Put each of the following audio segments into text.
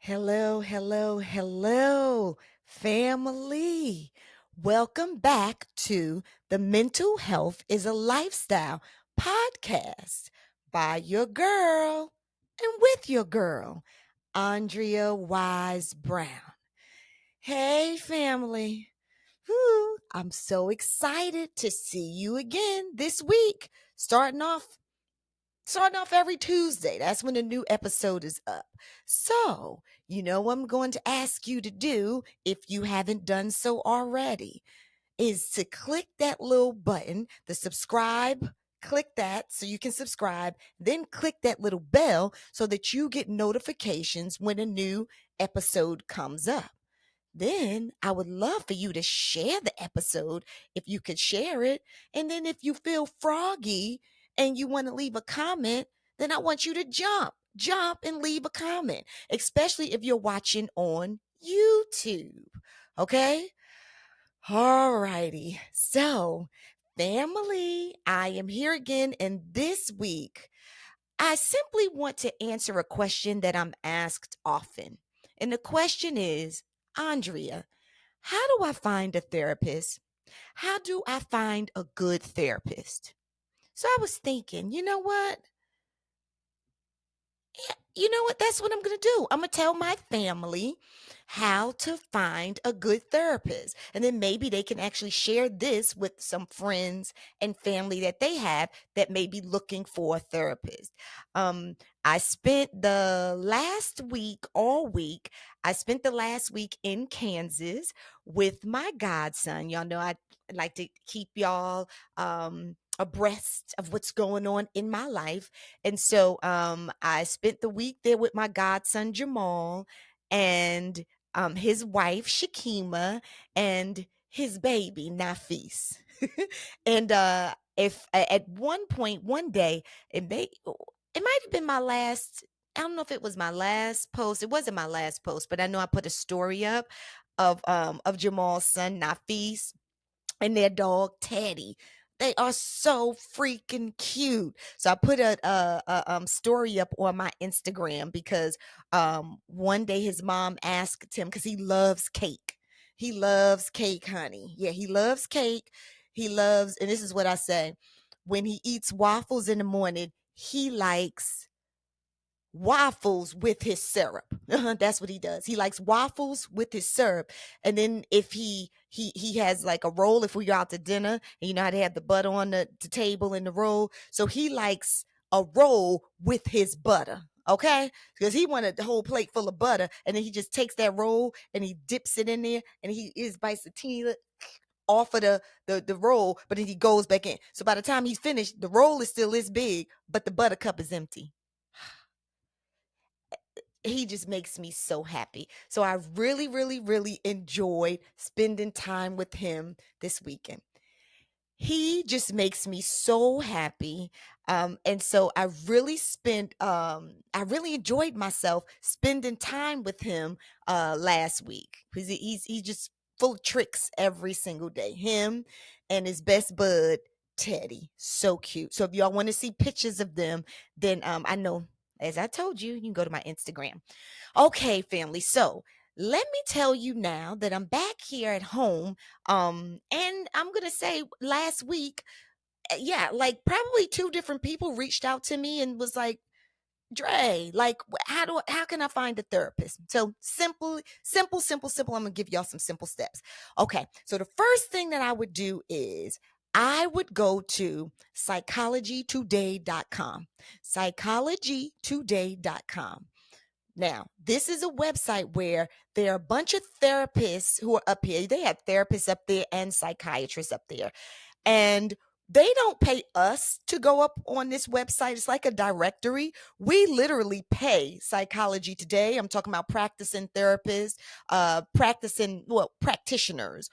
Hello, hello, hello, family. Welcome back to the Mental Health is a Lifestyle podcast by your girl and with your girl, Andrea Wise Brown. Hey, family. Whew, I'm so excited to see you again this week. Starting off every Tuesday. That's when a new episode is up. So, you know what I'm going to ask you to do if you haven't done so already is to click that little button, the subscribe. Click that so you can subscribe, then click that little bell so that you get notifications when a new episode comes up. Then I would love for you to share the episode if you could share it. And then if you feel froggy and you want to leave a comment, then I want you to jump and leave a comment, especially if you're watching on YouTube. Okay? All righty. So, family, I am here again. And this week, I simply want to answer a question that I'm asked often. And the question is, Andrea, how do I find a therapist? How do I find a good therapist? So I was thinking, you know what? You know what? That's what I'm going to do. I'm going to tell my family how to find a good therapist. And then maybe they can actually share this with some friends and family that they have that may be looking for a therapist. Um, I spent the last week, all week, I spent the last week in Kansas with my godson. Y'all know I like to keep y'all abreast of what's going on in my life. And so I spent the week there with my godson Jamal and his wife Shakima and his baby Nafis. And if at one point one day it might have been my last, I don't know if it was my last post. It wasn't my last post, but I know I put a story up of Jamal's son Nafis and their dog Teddy. They are so freaking cute. So I put a story up on my Instagram because one day his mom asked him because he loves cake. He loves cake, honey. Yeah, he loves cake. He loves, and this is what I say: when he eats waffles in the morning, he likes waffles with his syrup. That's what he does. He likes waffles with his syrup. And then if he has like a roll, if we go out to dinner, and you know how they have the butter on the table in the roll. So he likes a roll with his butter. Okay, because he wanted the whole plate full of butter, and then he just takes that roll and he dips it in there, and he is bites the teeny off of the roll, but then he goes back in. So by the time he's finished, the roll is still this big, but the butter cup is empty. He just makes me so happy. So I really, really, really enjoyed spending time with him this weekend. He just makes me so happy. And so I really enjoyed myself spending time with him last week because he's just full of tricks every single day. Him and his best bud, Teddy. So cute. So if y'all want to see pictures of them, then I know, as I told you, you can go to my Instagram. Okay, family. So let me tell you now that I'm back here at home. And I'm gonna say last week, yeah, like probably two different people reached out to me and was like, Dre, like how can I find a therapist? So simple. I'm gonna give y'all some simple steps. Okay, so the first thing that I would do is I would go to psychologytoday.com. Psychologytoday.com. Now, this is a website where there are a bunch of therapists who are up here. They have therapists up there and psychiatrists up there. And they don't pay us to go up on this website. It's like a directory. We literally pay Psychology Today. I'm talking about practicing therapists, practitioners,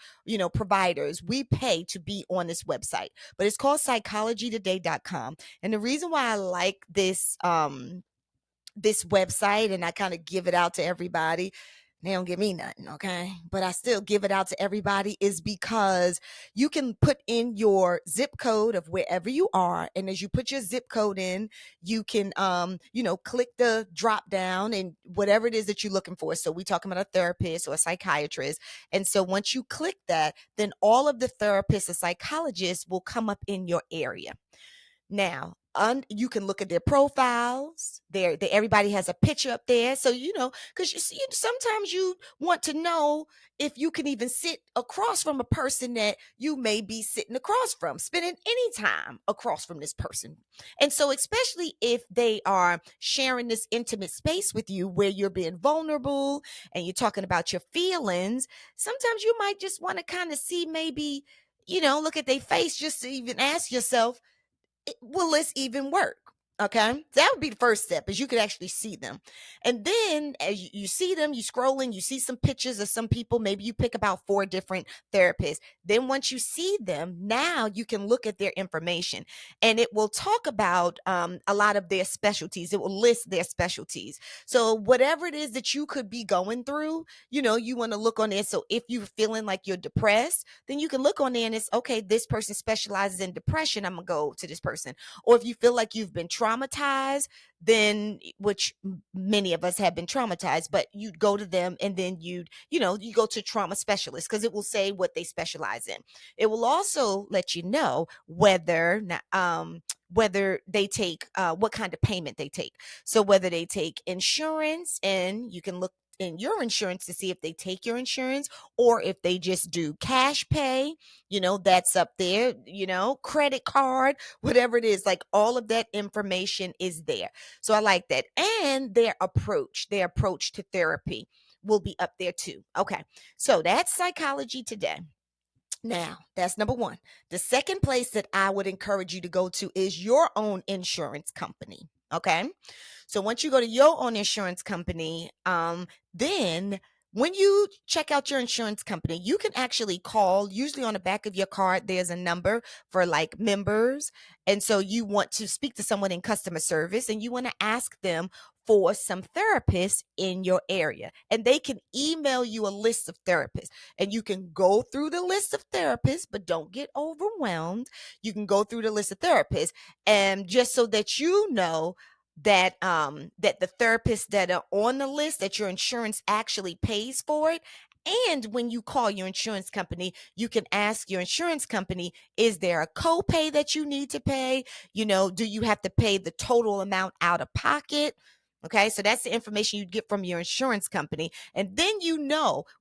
providers. We pay to be on this website, but it's called psychologytoday.com. And the reason why I like this website and I kind of give it out to everybody. They don't give me nothing, okay? But I still give it out to everybody is because you can put in your zip code of wherever you are, and as you put your zip code in, you can click the drop down and whatever it is that you're looking for. So we talking about a therapist or a psychiatrist. And so once you click that, then all of the therapists and psychologists will come up in your area. Now, you can look at their profiles. Everybody has a picture up there, so because you see, sometimes you want to know if you can even sit across from a person that you may be sitting across from, spending any time across from this person. And so, especially if they are sharing this intimate space with you, where you're being vulnerable and you're talking about your feelings, sometimes you might just want to kind of see, maybe, look at their face just to even ask yourself, will this even work? Okay, that would be the first step, is you could actually see them. And then as you see them, you scrolling, you see some pictures of some people. Maybe you pick about 4 different therapists. Then once you see them, now you can look at their information, and it will talk about a lot of their specialties. It will list their specialties. So whatever it is that you could be going through, you want to look on there. So if you're feeling like you're depressed, then you can look on there and it's okay, this person specializes in depression, I'm gonna go to this person. Or if you feel like you've been traumatized, then, which many of us have been traumatized, but you'd go to them, and then you go to trauma specialists, because it will say what they specialize in. It will also let you know whether they take what kind of payment they take. So whether they take insurance, and you can look in your insurance to see if they take your insurance, or if they just do cash pay, that's up there, credit card, whatever it is, like all of that information is there. So I like that. And their approach to therapy will be up there too. Okay. So that's Psychology Today. Now, that's number one. The second place that I would encourage you to go to is your own insurance company. Okay. So once you go to your own insurance company, then when you check out your insurance company, you can actually call. Usually on the back of your card, there's a number for like members. And so you want to speak to someone in customer service, and you want to ask them for some therapists in your area. And they can email you a list of therapists, and you can go through the list of therapists, but don't get overwhelmed. You can go through the list of therapists, and just so that you know that the therapists that are on the list, that your insurance actually pays for it. And when you call your insurance company, you can ask your insurance company, is there a copay that you need to pay? Do you have to pay the total amount out of pocket? Okay, so that's the information you get from your insurance company. And then,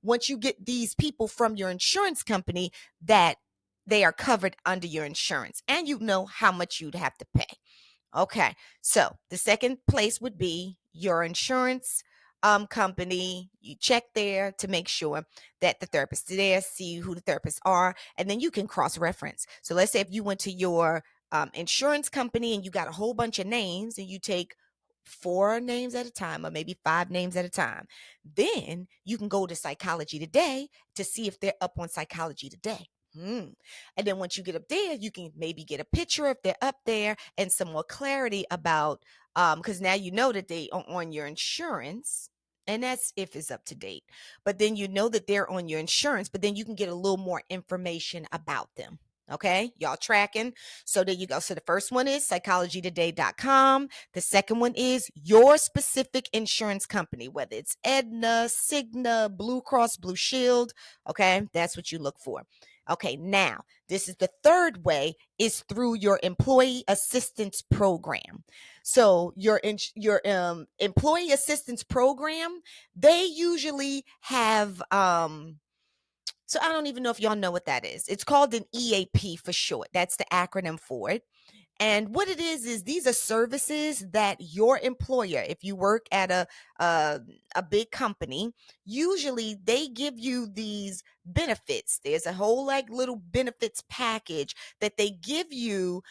once you get these people from your insurance company, that they are covered under your insurance, and how much you'd have to pay. Okay, so the second place would be your insurance company. You check there to make sure that the therapist is there, see who the therapists are, and then you can cross reference. So let's say if you went to your insurance company and you got a whole bunch of names, and you take 4 names at a time, or maybe 5 names at a time, then you can go to Psychology Today to see if they're up on Psychology Today. And then once you get up there, you can maybe get a picture if they're up there, and some more clarity about, because now you know that they are on your insurance, and that's if it's up to date. But then you know that they're on your insurance, but then you can get a little more information about them. Okay, y'all tracking? So there you go. So the first one is psychologytoday.com. The second one is your specific insurance company, whether it's Aetna, Cigna, Blue Cross, Blue Shield. Okay, that's what you look for. Okay, now this is the third way, is through your employee assistance program. So your employee assistance program, they usually have so I don't even know if y'all know what that is. It's called an EAP for short. That's the acronym for it. And what it is these are services that your employer, if you work at a big company, usually they give you these benefits. There's a whole like little benefits package that they give you,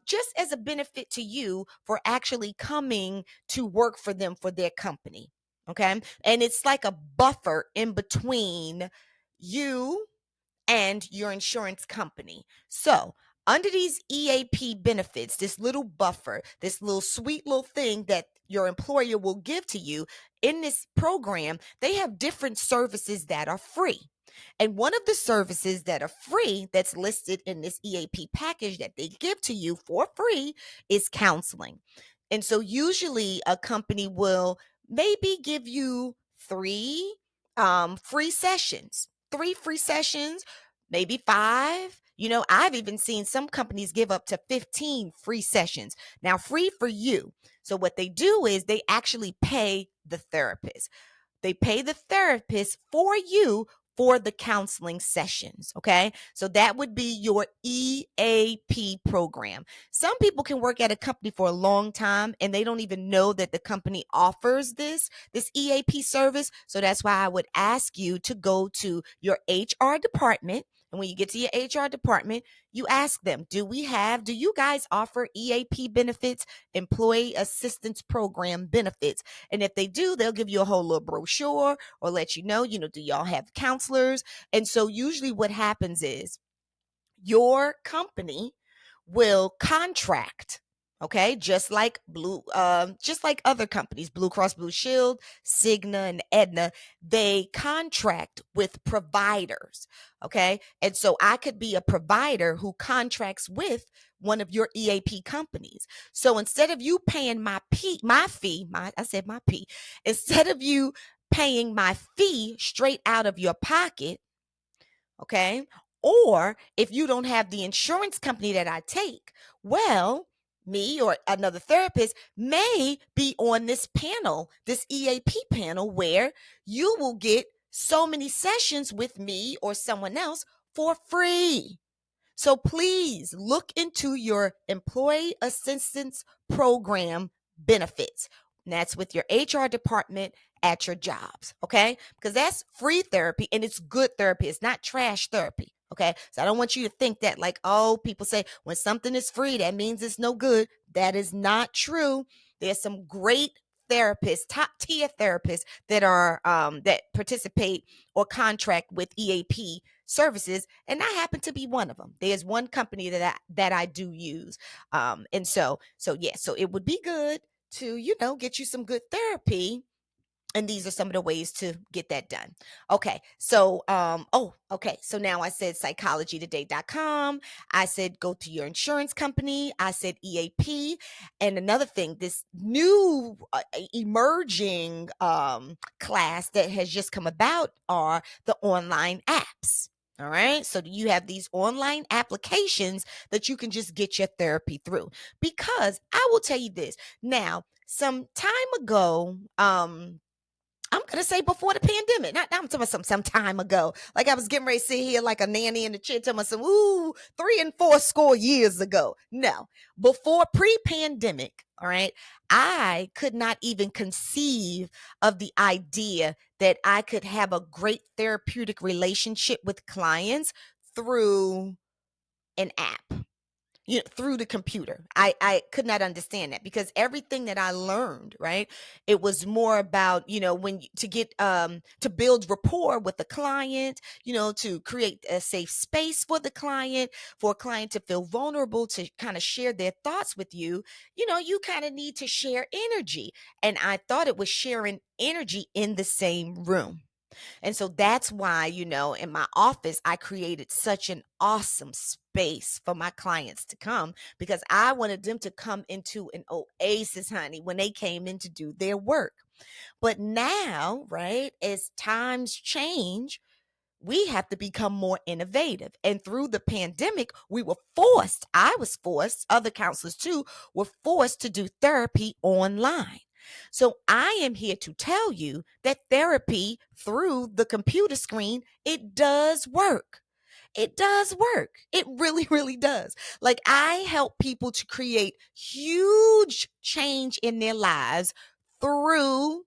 just as a benefit to you for actually coming to work for them, for their company. Okay, and it's like a buffer in between you and your insurance company. So Under these EAP benefits, this little buffer, this little sweet little thing that your employer will give to you in this program, they have different services that are free. And one of the services that are free that's listed in this EAP package that they give to you for free is counseling. And so usually a company will maybe give you free sessions, 3 free sessions, maybe 5. I've even seen some companies give up to 15 free sessions. Now, free for you. So what they do is they actually pay the therapist. They pay the therapist for you for the counseling sessions. Okay. So that would be your EAP program. Some people can work at a company for a long time and they don't even know that the company offers this EAP service. So that's why I would ask you to go to your HR department. And when you get to your HR department, you ask them, do you guys offer EAP benefits, employee assistance program benefits? And if they do, they'll give you a whole little brochure or let you know, do y'all have counselors? And so usually what happens is your company will contract, okay, just like other companies, Blue Cross Blue Shield, Cigna, and Aetna, they contract with providers. Okay. And so I could be a provider who contracts with one of your EAP companies. So instead of you paying instead of you paying my fee straight out of your pocket, okay? Or if you don't have the insurance company that I take, well, me or another therapist may be on this panel, this EAP panel, where you will get so many sessions with me or someone else for free. So please look into your employee assistance program benefits. And that's with your HR department at your jobs, okay? Because that's free therapy and it's good therapy. It's not trash therapy, okay? So I don't want you to think that like, oh, people say when something is free, that means it's no good. That is not true. There's some great therapists, top tier therapists that participate or contract with EAP services, and I happen to be one of them. There's one company that I do use, and so yeah, so it would be good to get you some good therapy, and these are some of the ways to get that done. Okay. So, okay. So now I said psychologytoday.com. I said go to your insurance company. I said EAP. And another thing, this new emerging class that has just come about are the online apps. All right. So you have these online applications that you can just get your therapy through. Because I will tell you this now, some time ago, I'm gonna say before the pandemic. Not I'm talking about some time ago. Like I was getting ready to sit here like a nanny in the chair talking about some 3 and 4 score years ago. No, before pre-pandemic, all right, I could not even conceive of the idea that I could have a great therapeutic relationship with clients through an app, through the computer. I could not understand that because everything that I learned, right, it was more about, to get to build rapport with the client, to create a safe space for the client, for a client to feel vulnerable, to kind of share their thoughts with you. You kind of need to share energy. And I thought it was sharing energy in the same room. And so that's why, in my office, I created such an awesome space for my clients to come because I wanted them to come into an oasis, honey, when they came in to do their work. But now, right, as times change, we have to become more innovative. And through the pandemic, I was forced, other counselors too, were forced to do therapy online. So I am here to tell you that therapy through the computer screen, it does work. It does work. It really, really does. Like I help people to create huge change in their lives through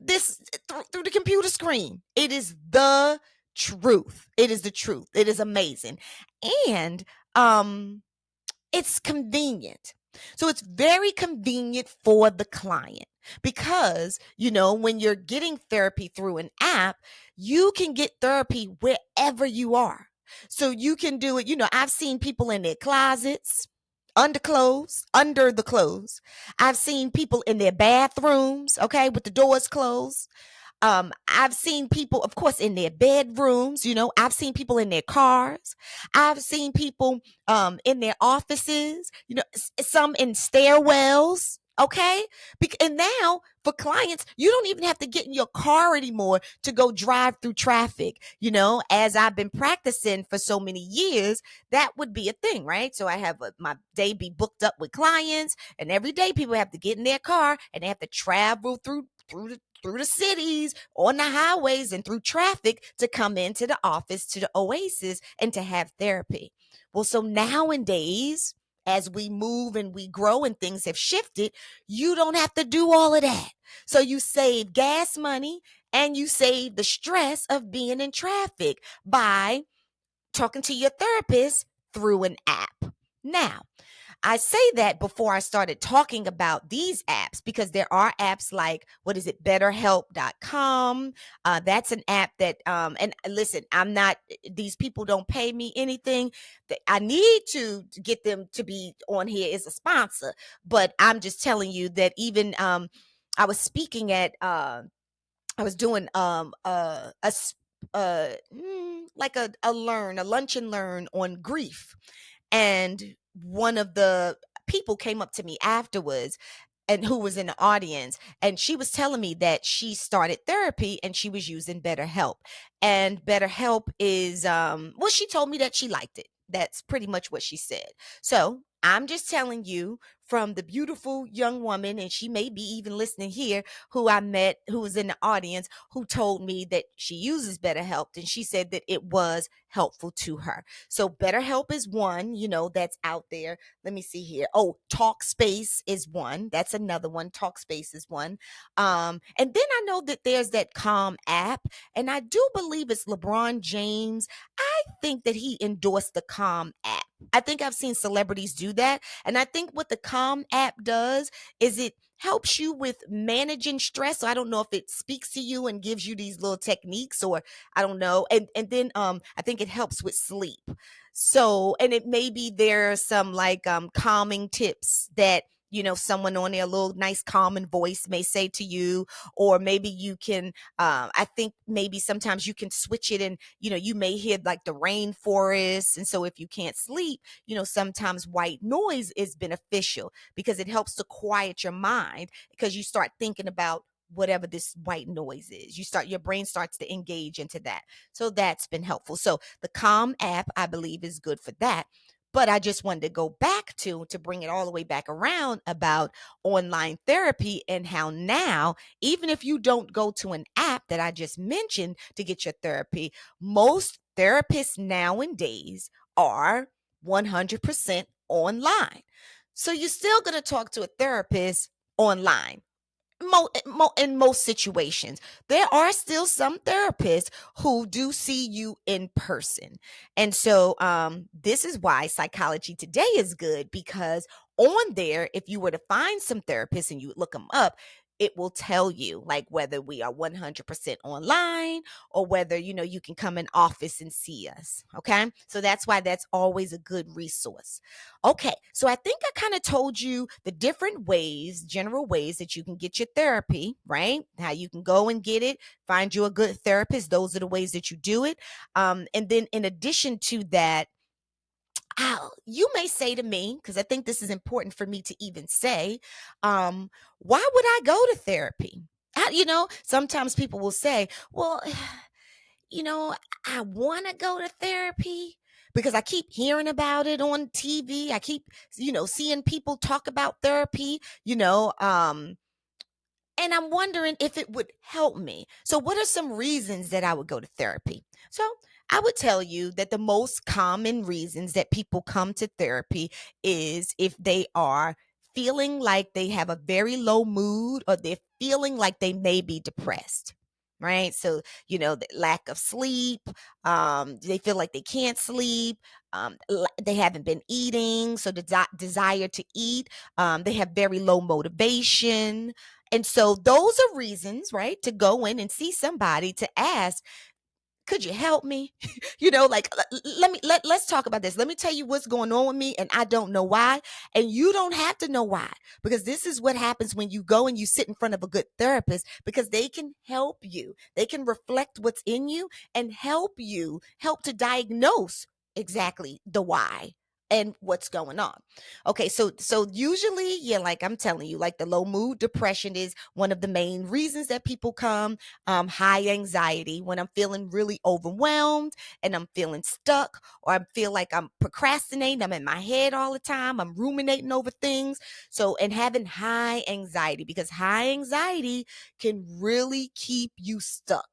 through the computer screen. It is the truth. It is the truth. It is amazing. And it's convenient. So it's very convenient for the client because, when you're getting therapy through an app, you can get therapy wherever you are. So you can do it. I've seen people in their closets, under the clothes. I've seen people in their bathrooms, okay, with the doors closed. I've seen people, of course, in their bedrooms. I've seen people in their cars. I've seen people in their offices. Some in stairwells. Okay, and now for clients, you don't even have to get in your car anymore to go drive through traffic. As I've been practicing for so many years, that would be a thing, right? So I have my day be booked up with clients, and every day people have to get in their car and they have to travel through the cities, on the highways, and through traffic to come into the office, to the Oasis, and to have therapy. Well, so nowadays, as we move and we grow and things have shifted, you don't have to do all of that. So you save gas money and you save the stress of being in traffic by talking to your therapist through an app. Now, I say that before I started talking about these apps, because there are apps like, what is it, betterhelp.com. That's an app that, and listen, these people don't pay me anything. I need to get them to be on here as a sponsor, but I'm just telling you that even, I was speaking at, I was doing like a lunch and learn on grief, and one of the people came up to me afterwards, and who was in the audience, and she was telling me that she started therapy and she was using BetterHelp. And BetterHelp is well, she told me that she liked it. That's pretty much what she said. So I'm just telling you, from the beautiful young woman, and she may be even listening here, who I met, who was in the audience, who told me that she uses BetterHelp, and she said that it was helpful to her. So BetterHelp is one, that's out there. Let me see here. Oh, Talkspace is one. That's another one. Talkspace is one. And then I know that there's that Calm app, and I do believe it's LeBron James. I think that he endorsed the Calm app. I think I've seen celebrities do that. And I think what the Calm app does is it helps you with managing stress. So I don't know if it speaks to you and gives you these little techniques, or I don't know. And then I think it helps with sleep. So, and it maybe there are some like calming tips that someone on there, a little nice calming voice may say to you, or maybe you can I think maybe sometimes you can switch it, and you may hear like the rainforest. And so if you can't sleep, sometimes white noise is beneficial because it helps to quiet your mind, because you start thinking about whatever this white noise is. Your brain starts to engage into that. So that's been helpful. So the Calm app, I believe, is good for that. But I just wanted to go back to bring it all the way back around about online therapy, and how now, even if you don't go to an app that I just mentioned to get your therapy, most therapists nowadays are 100% online. So you're still going to talk to a therapist online. In most situations, there are still some therapists who do see you in person. And so this is why Psychology Today is good, because on there, if you were to find some therapists and you look them up, it will tell you like whether we are 100% online, or whether you can come in office and see us. Okay, so that's why that's always a good resource. Okay, so I think I kind of told you the different ways, general ways that you can get your therapy, right? How you can go and get it, find you a good therapist. Those are the ways that you do it. And then in addition to that, you may say to me, because I think this is important for me to even say, why would I go to therapy? Sometimes people will say, well, you know, I want to go to therapy because I keep hearing about it on TV. I keep, seeing people talk about therapy, and I'm wondering if it would help me. So, what are some reasons that I would go to therapy? So, I would tell you that the most common reasons that people come to therapy is if they are feeling like they have a very low mood, or they're feeling like they may be depressed. Right. So, the lack of sleep, they feel like they can't sleep, they haven't been eating. So, the desire to eat, they have very low motivation, and so those are reasons, right, to go in and see somebody to ask, could you help me? Like, let's talk about this. Let me tell you what's going on with me, and I don't know why. And you don't have to know why, because this is what happens when you go and you sit in front of a good therapist, because they can help you. They can reflect what's in you and help to diagnose exactly the why and what's going on. Okay, so usually, yeah, like I'm telling you, like the low mood depression is one of the main reasons that people come. High anxiety, when I'm feeling really overwhelmed and I'm feeling stuck, or I feel like I'm procrastinating, I'm in my head all the time, I'm ruminating over things. So, and having high anxiety, because high anxiety can really keep you stuck,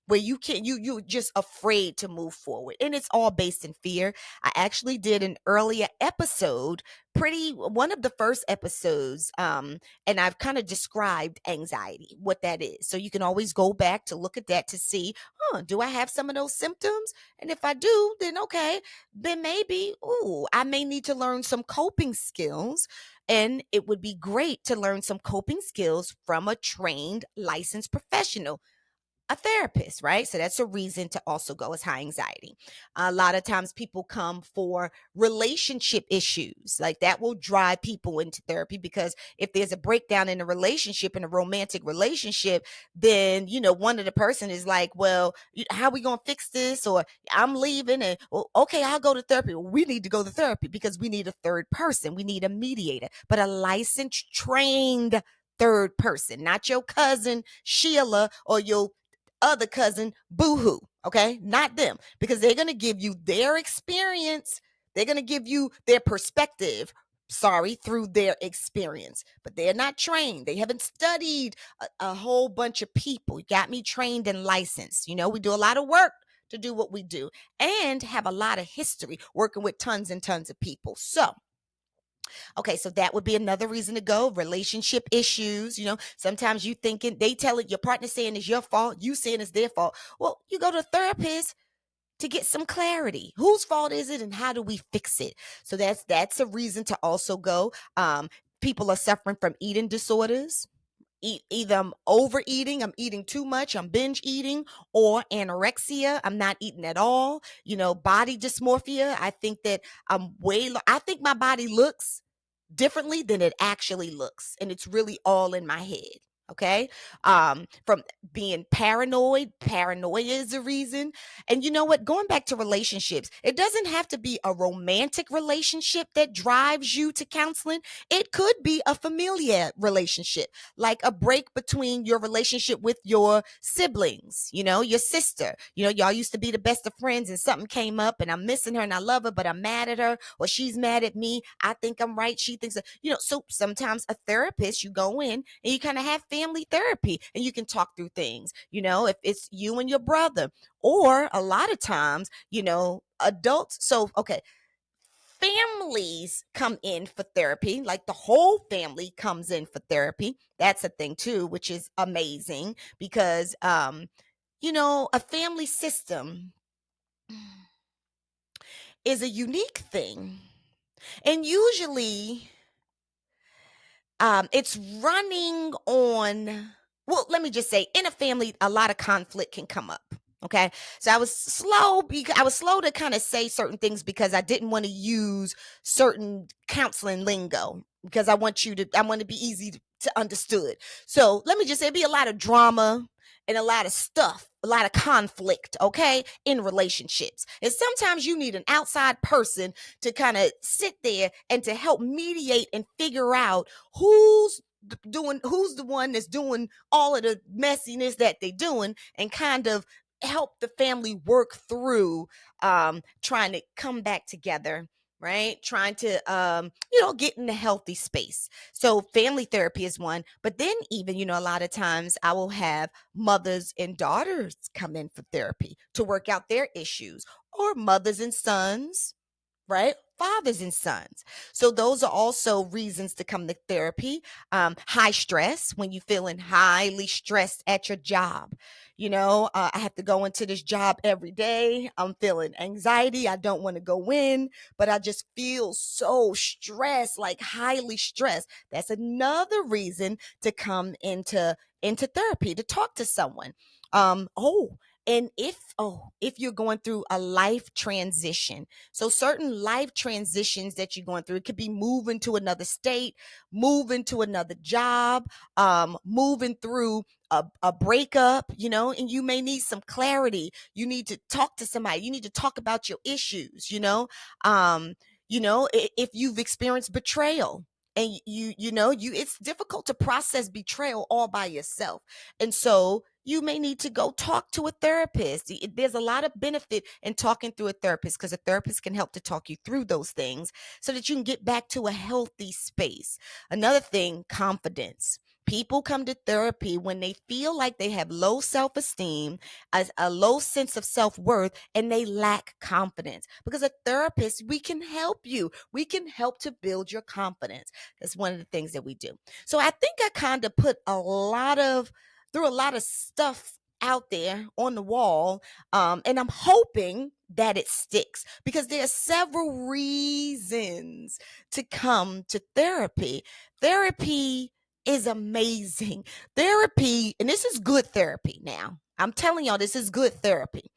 where you can't, you're just afraid to move forward, and it's all based in fear. I actually did an earlier episode, pretty one of the first episodes, and I've kind of described anxiety, what that is, so you can always go back to look at that to see, do I have some of those symptoms? And if I do, then okay, then maybe, I may need to learn some coping skills. And it would be great to learn some coping skills from a trained licensed professional, a therapist, right? So that's a reason to also go, as high anxiety. A lot of times people come for relationship issues. Like that will drive people into therapy, because if there's a breakdown in a relationship, in a romantic relationship, then, one of the person is like, well, how are we going to fix this? Or I'm leaving, and, well, okay, I'll go to therapy. Well, we need to go to therapy because we need a third person. We need a mediator, but a licensed, trained third person, not your cousin Sheila or your other cousin boohoo. Okay, not them, because they're going to give you their experience. They're going to give you their perspective, sorry, through their experience, but they're not trained. They haven't studied a whole bunch of people. You got me trained and licensed. We do a lot of work to do what we do, and have a lot of history working with tons and tons of people. So, okay, so that would be another reason to go. Relationship issues, sometimes you thinking, they tell it, your partner saying it's your fault, you saying it's their fault. Well, you go to a therapist to get some clarity. Whose fault is it, and how do we fix it? So that's a reason to also go. People are suffering from eating disorders. Either I'm overeating, I'm eating too much, I'm binge eating, or anorexia, I'm not eating at all. Body dysmorphia. I think that I think my body looks differently than it actually looks, and it's really all in my head. Okay. From being paranoia is a reason. And you know what, going back to relationships, it doesn't have to be a romantic relationship that drives you to counseling. It could be a familiar relationship, like a break between your relationship with your siblings, your sister. Y'all used to be the best of friends, and something came up, and I'm missing her and I love her, but I'm mad at her, or she's mad at me. I think I'm right, she thinks that, so sometimes a therapist, you go in and you kind of have family therapy, and you can talk through things, if it's you and your brother, or a lot of times, adults. So, okay, families come in for therapy, like the whole family comes in for therapy. That's a thing too, which is amazing, because a family system is a unique thing, and usually it's running on, well, let me just say, in a family, a lot of conflict can come up. Okay. So I was slow to kind of say certain things, because I didn't want to use certain counseling lingo, because I want to be easy to understood. So let me just say, it'd be a lot of drama and a lot of stuff, a lot of conflict, okay, in relationships. And sometimes you need an outside person to kind of sit there and to help mediate and figure out who's the one that's doing all of the messiness that they're doing, and kind of help the family work through, trying to come back together, right? Trying to get in a healthy space. So family therapy is one, but then even, a lot of times I will have mothers and daughters come in for therapy to work out their issues, or mothers and sons, right? Fathers and sons. So those are also reasons to come to therapy. High stress, when you're feeling highly stressed at your job. I have to go into this job every day. I'm feeling anxiety. I don't want to go in, but I just feel so stressed, like highly stressed. That's another reason to come into therapy, to talk to someone. Oh, And if you're going through a life transition, so certain life transitions that you're going through, it could be moving to another state, moving to another job, moving through a breakup, and you may need some clarity. You need to talk to somebody. You need to talk about your issues. If you've experienced betrayal, and it's difficult to process betrayal all by yourself, and so you may need to go talk to a therapist. There's a lot of benefit in talking through a therapist, because a therapist can help to talk you through those things so that you can get back to a healthy space. Another thing, confidence. People come to therapy when they feel like they have low self-esteem, a low sense of self-worth, and they lack confidence. Because a therapist, we can help you. We can help to build your confidence. That's one of the things that we do. So I think I kind of put threw a lot of stuff out there on the wall, and I'm hoping that it sticks, because there are several reasons to come to therapy. Therapy is amazing. Therapy, and this is good therapy now. I'm telling y'all, this is good therapy.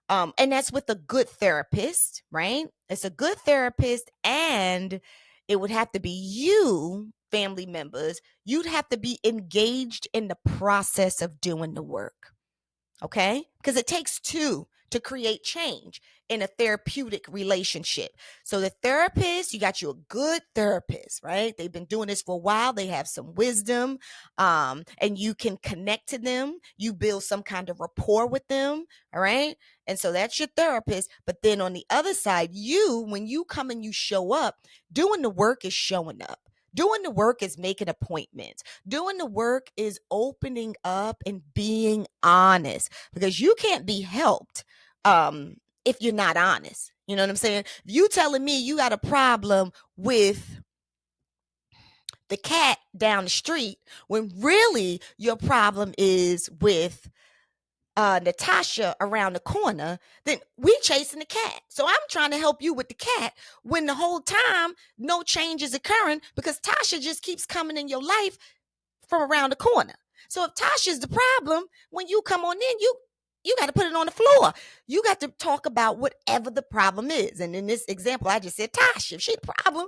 And that's with a good therapist, right? It's a good therapist, and it would have to be you, family members. You'd have to be engaged in the process of doing the work. Okay? Because it takes two to create change in a therapeutic relationship. So the therapist, you got you a good therapist, right? They've been doing this for a while. They have some wisdom, and you can connect to them. You build some kind of rapport with them, all right? And so that's your therapist. But then on the other side, when you come and you show up, doing the work is showing up. Doing the work is making appointments. Doing the work is opening up and being honest, because you can't be helped if you're not honest. You know what I'm saying? If you telling me you got a problem with the cat down the street, when really your problem is with Natasha around the corner, then we chasing the cat. So I'm trying to help you with the cat, when the whole time no change is occurring, because Tasha just keeps coming in your life from around the corner. So if Tasha's the problem, when you come on in, you got to put it on the floor. You got to talk about whatever the problem is. And in this example, I just said Tasha. If she's the problem,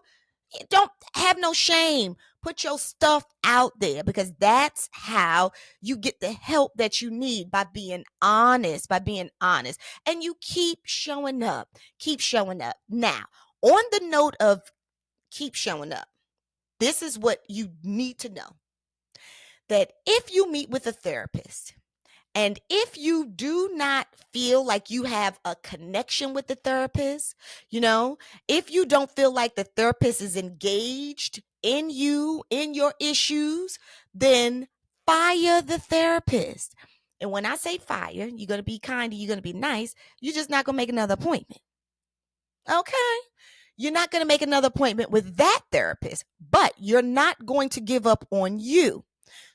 don't have no shame. Put your stuff out there, because that's how you get the help that you need, by being honest, And you keep showing up. Keep showing up. Now, on the note of keep showing up, this is what you need to know. That if you meet with a therapist, and if you do not feel like you have a connection with the therapist, if you don't feel like the therapist is engaged in you, in your issues, then fire the therapist. And when I say fire, you're going to be kind, you're going to be nice. You're just not going to make another appointment. Okay? You're not going to make another appointment with that therapist, but you're not going to give up on you.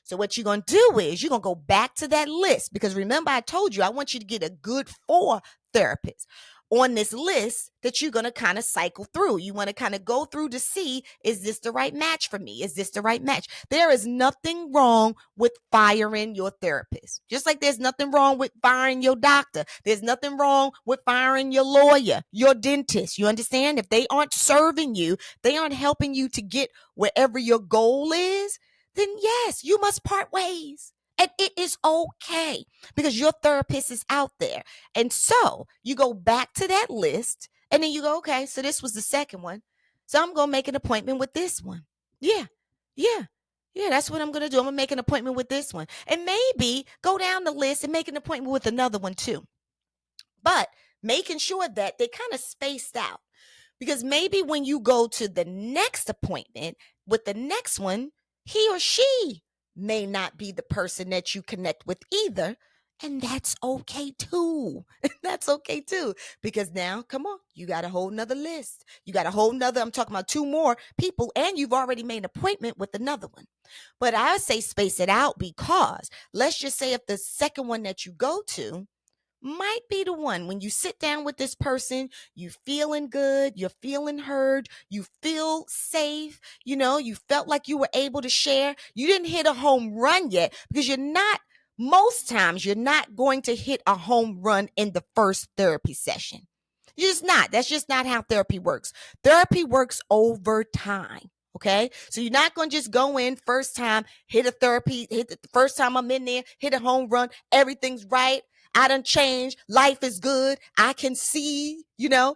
So what you're going to do is you're going to go back to that list, because remember, I told you I want you to get a good 4 therapists on this list that you're going to kind of cycle through. You want to kind of go through to see, is this the right match for me? Is this the right match? There is nothing wrong with firing your therapist. Just like there's nothing wrong with firing your doctor. There's nothing wrong with firing your lawyer, your dentist. You understand? If they aren't serving you, they aren't helping you to get wherever your goal is, then yes, you must part ways. And it is okay, because your therapist is out there. And so you go back to that list, and then you go, okay, so this was the second one. So I'm going to make an appointment with this one. Yeah, that's what I'm going to do. I'm going to make an appointment with this one. And maybe go down the list and make an appointment with another one too. But making sure that they kind of spaced out. Because maybe when you go to the next appointment with the next one, he or she may not be the person that you connect with either. And that's okay too. That's okay too. Because now, come on, you got a whole nother list. You got a whole nother, I'm talking about 2 more people, and you've already made an appointment with another one. But I say space it out, because let's just say if the second one that you go to might be the one, when you sit down with this person, you feeling good, you're feeling heard, you feel safe, you felt like you were able to share. You didn't hit a home run yet, because you're not most times you're not going to hit a home run in the first therapy session. You're just not. That's just not how therapy works. Therapy works over time. Okay. So you're not going to just go in first time, hit a therapy, hit the first time I'm in there, hit a home run, everything's right. I done changed. Life is good. I can see, no,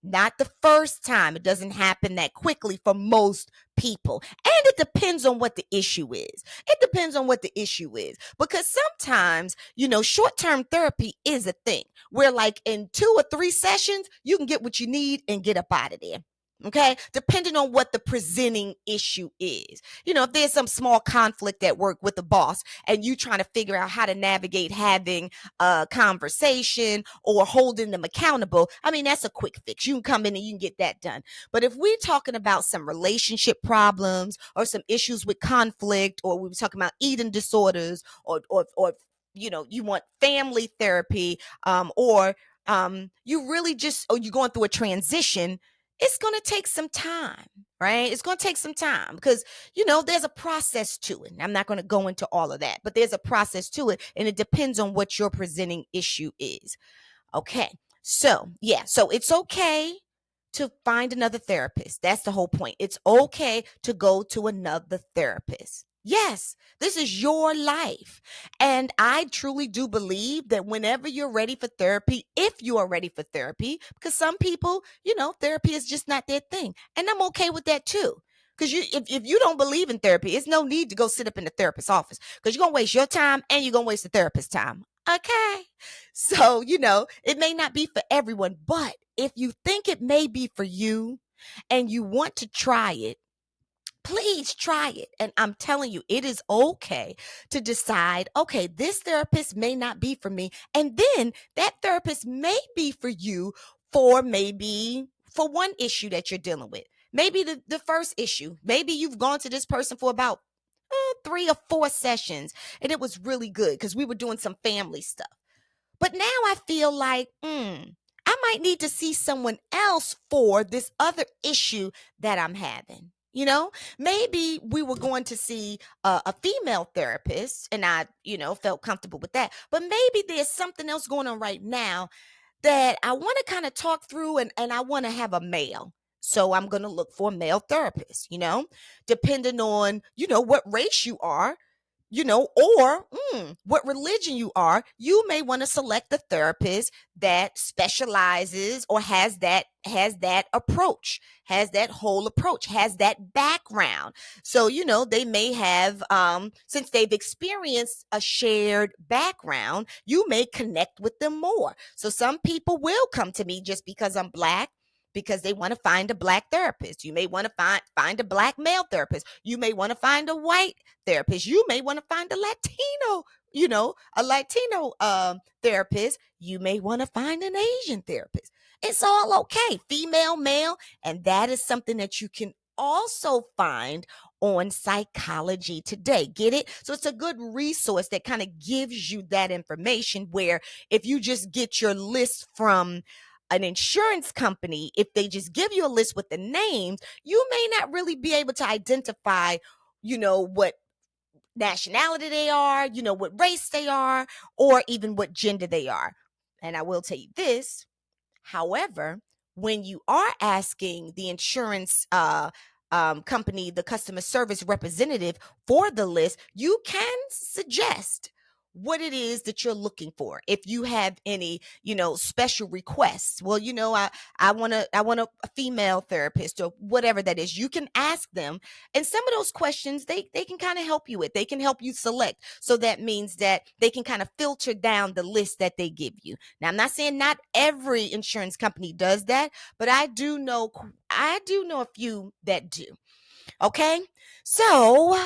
not the first time. It doesn't happen that quickly for most people. And it depends on what the issue is. It depends on what the issue is. Because sometimes, short term therapy is a thing where, like, in 2 or 3 sessions, you can get what you need and get up out of there. Okay, depending on what the presenting issue is. If there's some small conflict at work with the boss and you trying to figure out how to navigate having a conversation or holding them accountable, I mean, that's a quick fix. You can come in and you can get that done. But if we're talking about some relationship problems or some issues with conflict, or we were talking about eating disorders, or you want family therapy, or you really just, or you're going through a transition, it's going to take some time, right? It's going to take some time because, there's a process to it. I'm not going to go into all of that, but there's a process to it, and it depends on what your presenting issue is. Okay. So, yeah. So it's okay to find another therapist. That's the whole point. It's okay to go to another therapist. Yes, this is your life. And I truly do believe that whenever you're ready for therapy, if you are ready for therapy, because some people, therapy is just not their thing. And I'm okay with that too. Because if you don't believe in therapy, it's no need to go sit up in the therapist's office because you're going to waste your time and you're going to waste the therapist's time. Okay. So, it may not be for everyone, but if you think it may be for you and you want to try it, please try it. And I'm telling you, it is okay to decide, okay, this therapist may not be for me. And then that therapist may be for you for maybe for one issue that you're dealing with. Maybe the first issue. Maybe you've gone to this person for about 3 or 4 sessions and it was really good because we were doing some family stuff. But now I feel like, I might need to see someone else for this other issue that I'm having. Maybe we were going to see a female therapist and I, felt comfortable with that. But maybe there's something else going on right now that I want to kind of talk through and I want to have a male. So I'm going to look for a male therapist, depending on, what race you are, or what religion you are, you may want to select a therapist that specializes or has that approach, has that whole approach, has that background. So, they may have, since they've experienced a shared background, you may connect with them more. So some people will come to me just because I'm Black, because they want to find a Black therapist. You may want to find a Black male therapist. You may want to find a white therapist. You may want to find a Latino therapist. You may want to find an Asian therapist. It's all okay, female, male, and that is something that you can also find on Psychology Today. Get it? So it's a good resource that kind of gives you that information, where if you just get your list from an insurance company, if they just give you a list with the names, you may not really be able to identify, what nationality they are, what race they are, or even what gender they are. And I will tell you this, however, when you are asking the insurance company, the customer service representative for the list, you can suggest what it is that you're looking for. If you have any, special requests, well, I want a female therapist or whatever that is. You can ask them, and some of those questions they can kind of help you with. They can help you select. So that means that they can kind of filter down the list that they give you. Now, I'm not saying not every insurance company does that, but I do know a few that do. Okay. So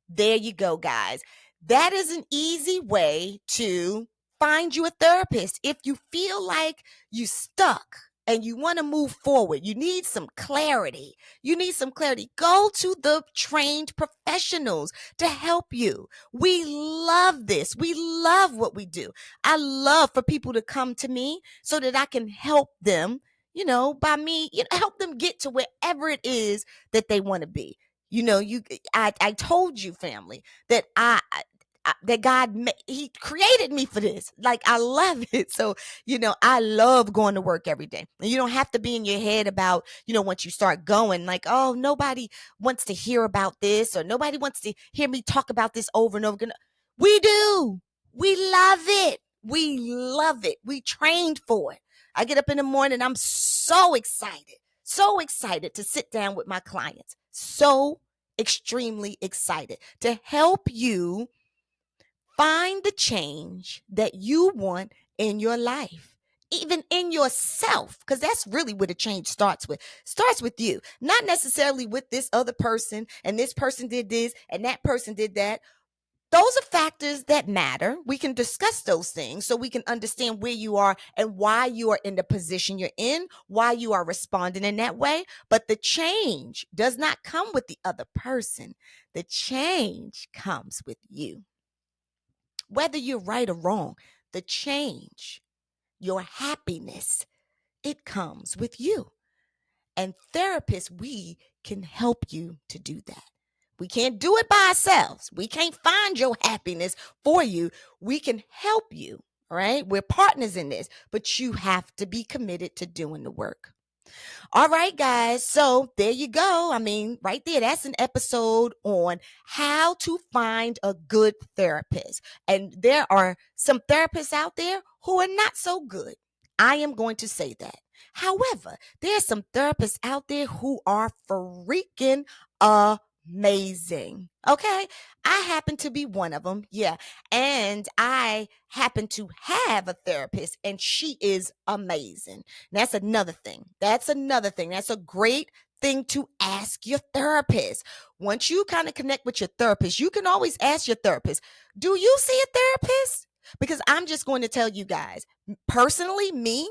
there you go, guys. That is an easy way to find you a therapist. If you feel like you stuck and you want to move forward, you need some clarity. Go to the trained professionals to help you. We love this. We love what we do. I love for people to come to me so that I can help them, by me, help them get to wherever it is that they want to be. I told you, family, that that he created me for this. Like, I love it. So, I love going to work every day. And you don't have to be in your head about, once you start going, like, oh, nobody wants to hear about this, or nobody wants to hear me talk about this over and over again. We do. We love it. We love it. We trained for it. I get up in the morning, I'm so excited to sit down with my clients. So extremely excited to help you find the change that you want in your life, even in yourself, because that's really where the change starts with. Starts with you, not necessarily with this other person, and this person did this and that person did that. Those are factors that matter. We can discuss those things so we can understand where you are and why you are in the position you're in, why you are responding in that way. But the change does not come with the other person. The change comes with you. Whether you're right or wrong, the change, your happiness, it comes with you. And therapists, we can help you to do that. We can't do it by ourselves. We can't find your happiness for you. We can help you, all right? We're partners in this, but you have to be committed to doing the work. All right, guys. So there you go. I mean, right there, that's an episode on how to find a good therapist. And there are some therapists out there who are not so good. I am going to say that. However, there are some therapists out there who are freaking amazing. Okay. I happen to be one of them. Yeah. And I happen to have a therapist, and she is amazing. That's another thing. That's a great thing to ask your therapist. Once you kind of connect with your therapist, you can always ask your therapist, do you see a therapist? Because I'm just going to tell you guys, personally, me,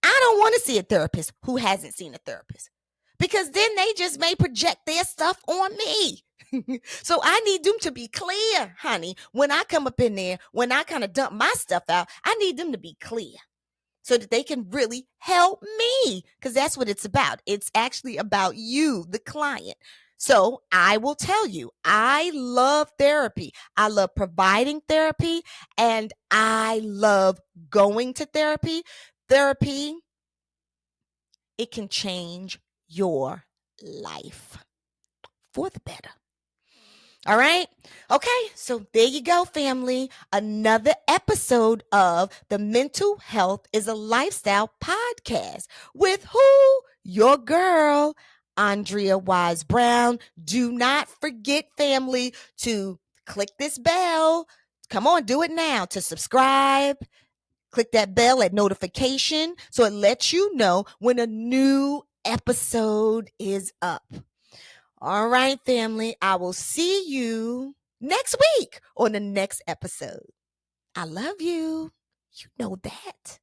I don't want to see a therapist who hasn't seen a therapist, because then they just may project their stuff on me. So I need them to be clear, honey. When I come up in there, when I kind of dump my stuff out, I need them to be clear so that they can really help me, because that's what it's about. It's actually about you, the client. So I will tell you, I love therapy. I love providing therapy, and I love going to therapy. Therapy, it can change your life for the better. All right. Okay. So there you go, family. Another episode of the Mental Health is a Lifestyle podcast with who? Your girl, Andrea Wise Brown. Do not forget, family, to click this bell. Come on, do it now to subscribe. Click that bell at notification so it lets you know when a new episode is up. All right, family. I will see you next week on the next episode. I love you. You know that.